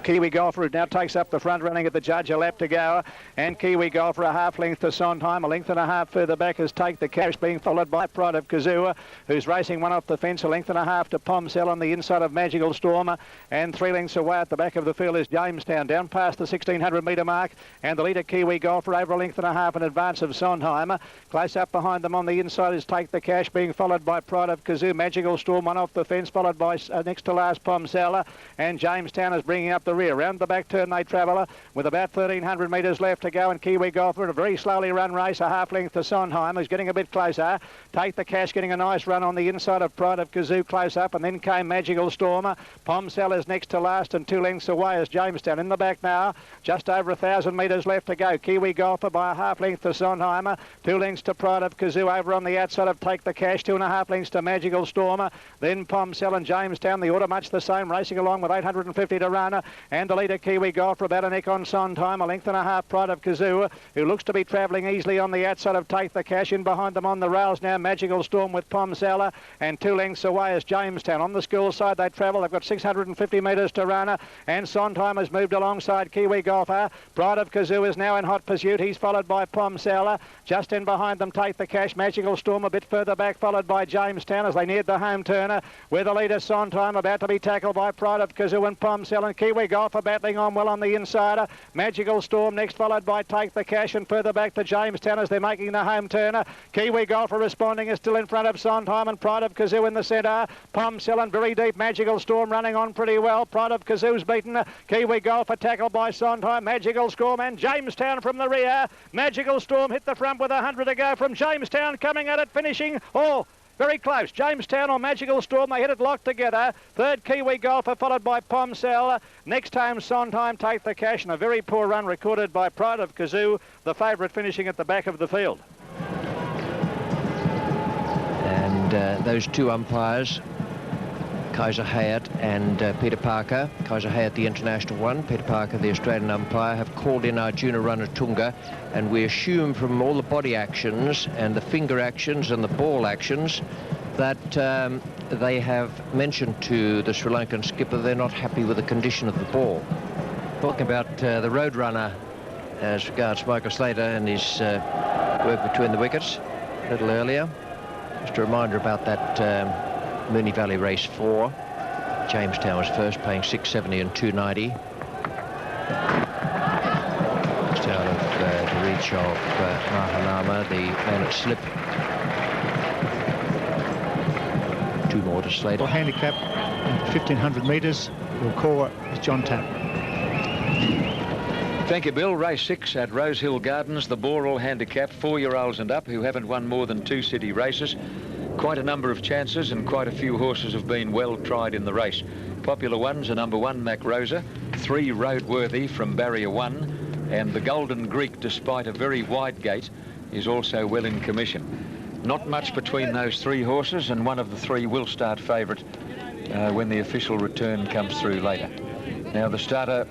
Kiwi Golfer now takes up the front, running at the judge, a lap to go. And Kiwi Golfer a half length to Sondheim, a length and a half further back is Take the Cash, being followed by Pride of Kazoo, who's racing one off the fence, a length and a half to Pomcell on the inside of Magical Storm. And 3 lengths away at the back of the field is Jamestown, down past the 1600 metre mark. And the leader, Kiwi Golfer, over a length and a half in advance of Sondheim. Close up behind them on the inside is Take the Cash, being followed by Pride of Kazoo. Magical Storm, one off the fence, followed by next to last Pomcell. And Jamestown is bringing up the rear. Round the back turn they travel with about 1300 metres left to go. And Kiwi Golfer in a very slowly run race, a half length to Sondheim, who's getting a bit closer. Take the Cash getting a nice run on the inside of Pride of Kazoo, close up. And then came Magical Storm. Pomcell is next to last and 2 lengths away is Jamestown. In the back now, just over 1,000 metres left to go. Kiwi Golfer by a half length to Sondheim. 2 lengths to Pride of Kazoo over on the outside of Take the Cash. 2.5 lengths to Magical Storm. Then Pomcell and Jamestown, the order much the same, racing along with 850 to run. And the leader, Kiwi Golfer, about a neck on Sondheim, a length and a half Pride of Kazoo, who looks to be travelling easily on the outside of Take the Cash. In behind them on the rails now, Magical Storm with Pomcell, and 2 lengths away is Jamestown. On the school side they travel, they've got 650 metres to run, and Sondheim has moved alongside Kiwi Golfer. Pride of Kazoo is now in hot pursuit. He's followed by Pomcell. Just in behind them, Take the Cash. Magical Storm a bit further back, followed by Jamestown as they neared the home turner, where the leader Sondheim about to be tackled by Pride of Kazoo and Pomcell, and Kiwi Golfer battling on well on the inside. Magical Storm next, followed by Take the Cash, and further back to Jamestown as they're making the home turner. Kiwi Golfer responding is still in front of Sondheim, and Pride of Kazoo in the centre. Pomcell and very deep Magical Storm running on pretty well. Pride of Kazoo's beaten. Kiwi Golfer tackled by Sondheim. Magical Storm and Jamestown from the rear. Magical Storm hit the front with 100 to go from Jamestown, coming at it, finishing. Very close. Jamestown or Magical Storm, they hit it locked together. Third, Kiwi Golfer, followed by Pomcell. Next home, Sondheim, Take the Cash, and a very poor run recorded by Pride of Kazoo, the favourite finishing at the back of the field. And those 2 umpires, Kaiser Hayat and Peter Parker. Kaiser Hayat, the international one, Peter Parker, the Australian umpire, have called in Arjuna Ranatunga, and we assume from all the body actions and the finger actions and the ball actions that they have mentioned to the Sri Lankan skipper they're not happy with the condition of the ball. Talking about the Roadrunner as regards Michael Slater and his work between the wickets a little earlier. Just a reminder about that Moonee Valley Race 4. Jamestown was first, paying $6.70 and $2.90. Just out of the reach of Mahanama, the man at slip. 2 more to Slater. For handicap, 1,500 metres, will call is John Tapp. Thank you, Bill. Race 6 at Rosehill Gardens, the Boral handicap, 4-year-olds and up who haven't won more than 2 city races. Quite a number of chances and quite a few horses have been well tried in the race. Popular ones are number 1, Mac Rosa, 3, Roadworthy from Barrier 1, and the Golden Greek, despite a very wide gate, is also well in commission. Not much between those 3 horses, and one of the 3 will start favourite when the official return comes through later. Now the starter,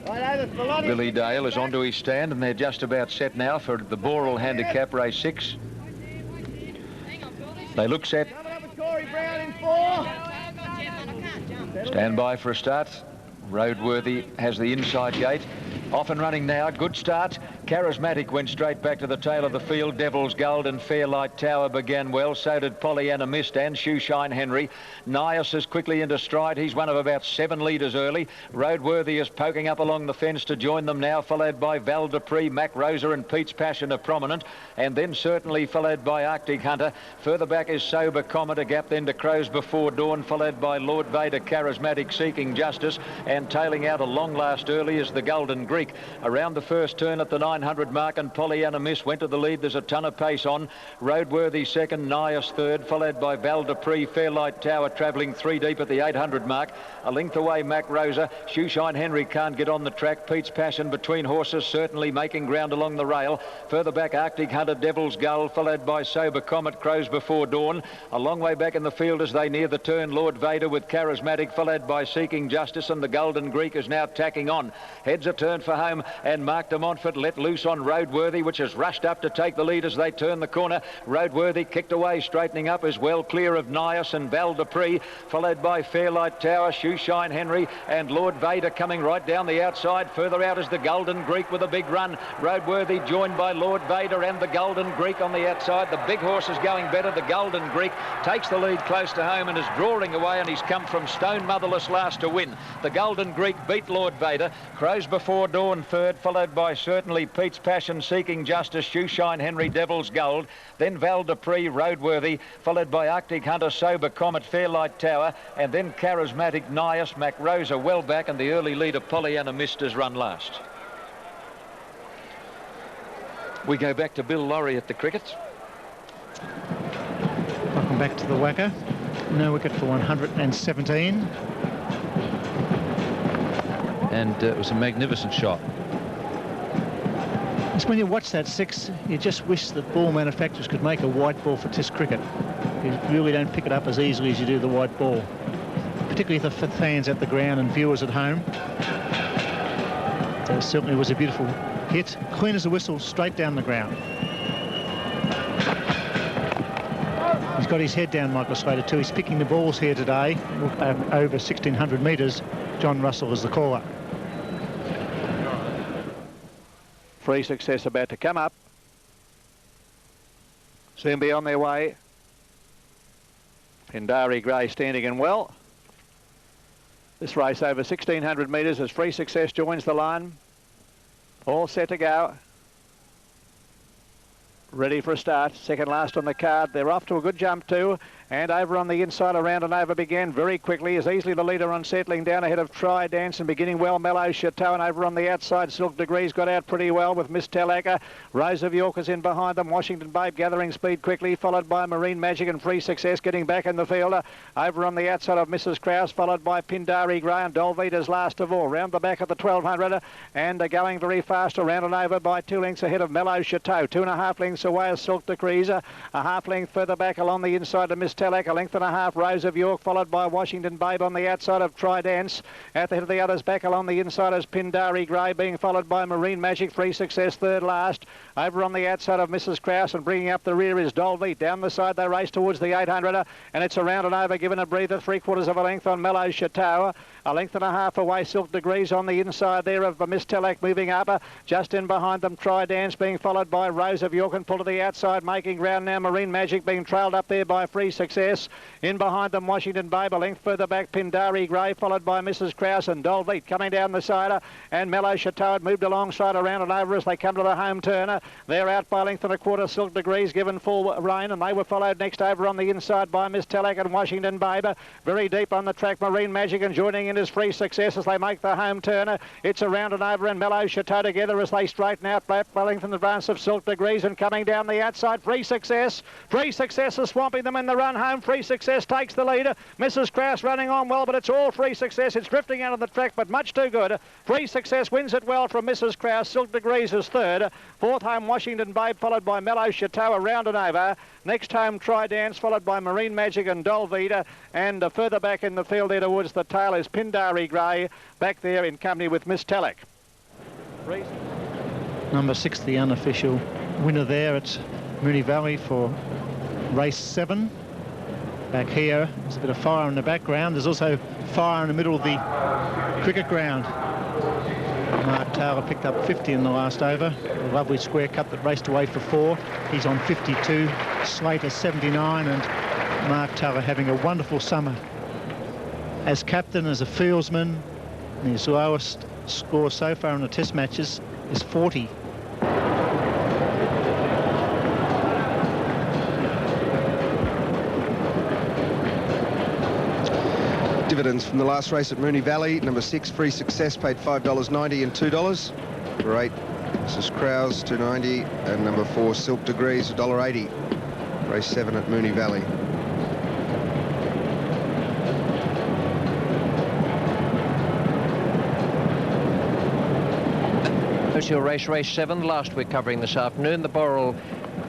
Billy Dale, is onto his stand, and they're just about set now for the Boral handicap, race 6. They look set. Stand by for a start. Roadworthy has the inside gate. Off and running now. Good start. Charismatic went straight back to the tail of the field. Devil's Gold and Fairlight Tower began well. So did Pollyanna Mist and Shoeshine Henry. Nias is quickly into stride. He's one of about 7 leaders early. Roadworthy is poking up along the fence to join them now, followed by Val Dupree, Mac Rosa and Pete's Passion are prominent, and then certainly followed by Arctic Hunter. Further back is Sober Comet, a gap then to Crows Before Dawn, followed by Lord Vader, Charismatic, Seeking Justice, and tailing out a long last early is the Golden Greek. Around the first turn at the 900 mark, and Pollyanna Miss went to the lead. There's a ton of pace on. Roadworthy second, Nias third, followed by Val Dupree, Fairlight Tower travelling 3 deep at the 800 mark. A length away, Mac Rosa. Shoeshine Henry can't get on the track. Pete's Passion between horses, certainly making ground along the rail. Further back, Arctic Hunter, Devil's Gold, followed by Sober Comet, Crows Before Dawn. A long way back in the field as they near the turn, Lord Vader with Charismatic, followed by Seeking Justice, and the Golden Greek is now tacking on. Heads a turn for home, and Mark de Montfort let loose on Roadworthy, which has rushed up to take the lead as they turn the corner. Roadworthy kicked away, straightening up as well, clear of Nias and Val de Prix, followed by Fairlight Tower, Shoeshine Henry and Lord Vader coming right down the outside. Further out is the Golden Greek with a big run. Roadworthy joined by Lord Vader and the Golden Greek on the outside. The big horse is going better. The Golden Greek takes the lead close to home and is drawing away, and he's come from Stone Motherless last to win. The Golden Greek beat Lord Vader. Crows Before Dawn third, followed by Certainly Pete's Passion, Seeking Justice, Shoeshine Henry, Devil's Gold. Then Val de Prix, Roadworthy, followed by Arctic Hunter, Sober Comet, Fairlight Tower, and then Charismatic, Nias, Mac Rosa well back, and the early leader Pollyanna Mist has run last. We go back to Bill Laurie at the crickets. Welcome back to the whacker. No wicket for 117. And it was a magnificent shot. It's when you watch that six, you just wish that ball manufacturers could make a white ball for Test cricket. You really don't pick it up as easily as you do the white ball, particularly for fans at the ground and viewers at home. There certainly was a beautiful hit, clean as a whistle, straight down the ground. He's got his head down, Michael Slater, too. He's picking the balls here today, over 1,600 metres. John Russell is the caller. Free Success about to come up. Soon be on their way. Pindari Grey standing in well. This race over 1,600 metres as Free Success joins the line. All set to go. Ready for a start. Second last on the card. They're off to a good jump too. And over on the inside, around and over began very quickly. Is easily the leader on settling down ahead of Try Dance and beginning well. Mellow Chateau, and over on the outside, Silk Degrees got out pretty well with Miss Talaka. Rose of York is in behind them. Washington Babe gathering speed quickly, followed by Marine Magic and Free Success getting back in the field. Over on the outside of Mrs. Krause, followed by Pindari Grey and Dolvita's last of all. Round the back of the 1200 and going very fast around and over by 2 lengths ahead of Mellow Chateau. 2.5 lengths away is Silk Degrees. A half length further back along the inside of Miss Talaka. A length and a half Rose of York, followed by Washington Babe on the outside of Try Dance. At the head of the others back along the inside is Pindari Grey, being followed by Marine Magic. Free Success third last. Over on the outside of Mrs. Krause and bringing up the rear is Dolby. Down the side they race towards the 800 and it's around and over, given a breather, 3/4 of a length on Mellow Chateau. A length and a half away Silk Degrees on the inside there of Miss Talak moving up. Just in behind them Try Dance, being followed by Rose of York, and pull to the outside making ground now Marine Magic, being trailed up there by Free Success. In behind them Washington Babe, a length further back Pindari Grey, followed by Mrs. Krause and Dolbeat coming down the side, and Mellow Chateau had moved alongside around and over as they come to the home turn. They're out by a length and a quarter. Silk Degrees given full rein, and they were followed next over on the inside by Miss Talak and Washington Babe. Very deep on the track Marine Magic, and joining in is Free Success as they make the home turn. It's around and over and Mellow Chateau together as they straighten out by a length in advance of Silk Degrees, and coming down the outside Free Success. Free Success is swamping them in the run home. Free Success takes the lead. Mrs. Krause running on well, but it's all Free Success. It's drifting out of the track, but much too good. Free Success wins it well from Mrs. Krause. Silk Degrees is third. Fourth home Washington Babe, followed by Mellow Chateau around and over. Next home Try Dance, followed by Marine Magic and Dolvita. And further back in the field there towards the tail is Pindari Grey, back there in company with Miss Talak. Number 6, the unofficial winner there at Moonee Valley for race 7. Back here, there's a bit of fire in the background. There's also fire in the middle of the cricket ground. Mark Taylor picked up 50 in the last over. A lovely square cut that raced away for 4. He's on 52. Slater 79, and Mark Taylor having a wonderful summer as captain, as a fieldsman. And his lowest score so far in the test matches is 40. Dividends from the last race at Moonee Valley. Number 6, Free Success, paid $5.90 and $2. Number 8, Mrs. Krause, $2.90, and number 4, Silk Degrees, $1.80. Race 7 at Moonee Valley. Your race 7, last we're covering this afternoon. The Boral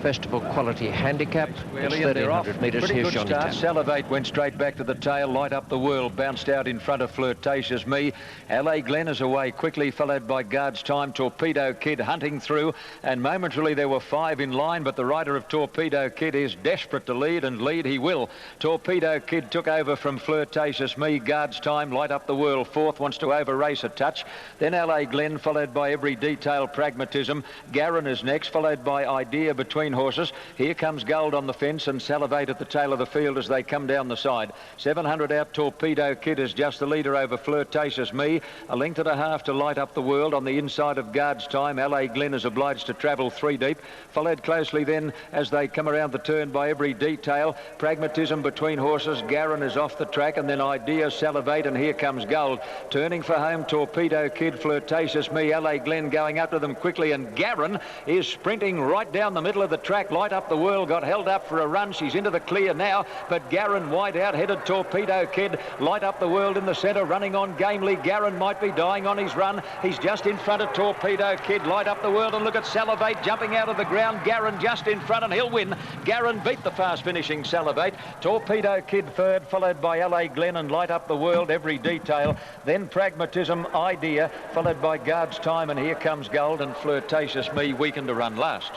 Festival Quality Handicap. It's Really, and they're off. 1,300 metres. Pretty Here's good Johnny start. Tapp. Salivate went straight back to the tail. Light Up the World bounced out in front of Flirtatious Me. LA Glen is away quickly, followed by Guard's Time. Torpedo Kid hunting through, and momentarily there were 5 in line, but the rider of Torpedo Kid is desperate to lead, and lead he will. Torpedo Kid took over from Flirtatious Me. Guard's Time, Light Up the World fourth, wants to over race a touch. Then LA Glen, followed by Every Detail, Pragmatism. Garin is next, followed by Idea between horses. Here comes Gold on the fence, and Salivate at the tail of the field as they come down the side. 700 out. Torpedo Kid is just the leader over Flirtatious Me. A length and a half to Light Up the World. On the inside of Guard's Time, LA Glen is obliged to travel 3 deep. Followed closely then as they come around the turn by Every Detail. Pragmatism between horses. Garin is off the track, and then Idea, Salivate, and here comes Gold. Turning for home, Torpedo Kid, Flirtatious Me, LA Glen going up to them quickly, and Garin is sprinting right down the middle of the track. Light Up the World got held up for a run. She's into the clear now, but Garin wide out, headed Torpedo Kid. Light Up the World in the centre, running on gamely. Garin might be dying on his run. He's just in front of Torpedo Kid. Light Up the World, and look at Salivate jumping out of the ground. Garin just in front, and he'll win. Garin beat the fast finishing Salivate. Torpedo Kid third, followed by LA Glen and Light Up the World, Every Detail. Then Pragmatism, Idea, followed by Guard's Time, and here comes Gold, and Flirtatious Me weakened to run last.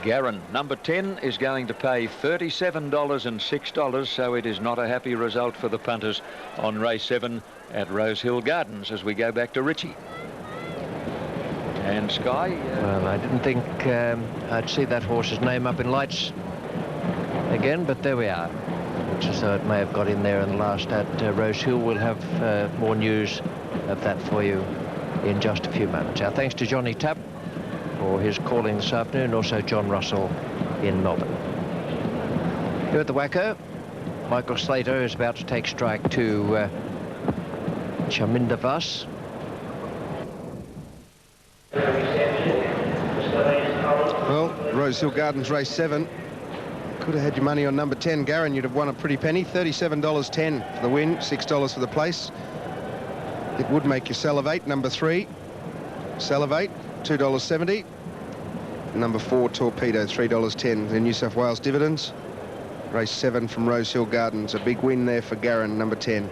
Garin, number 10, is going to pay $37 and $6, so it is not a happy result for the punters on race 7 at Rosehill Gardens as we go back to Richie. And Sky. Well, I didn't think I'd see that horse's name up in lights again, but there we are. Looks as though it may have got in there in the last at Rosehill. We'll have more news of that for you in just a few moments. Our thanks to Johnny Tapp for his calling this afternoon, also John Russell in Melbourne. Here at the Waco, Michael Slater is about to take strike to Chaminda Vas. Well, Rosehill Gardens race 7. Could have had your money on number 10, Garin. You'd have won a pretty penny. $37.10 for the win, $6 for the place. It would make you Salivate, number 3. Salivate, $2.70. Number 4, Torpedo, $3.10. The New South Wales dividends. Race 7 from Rosehill Gardens. A big win there for Garin, number 10.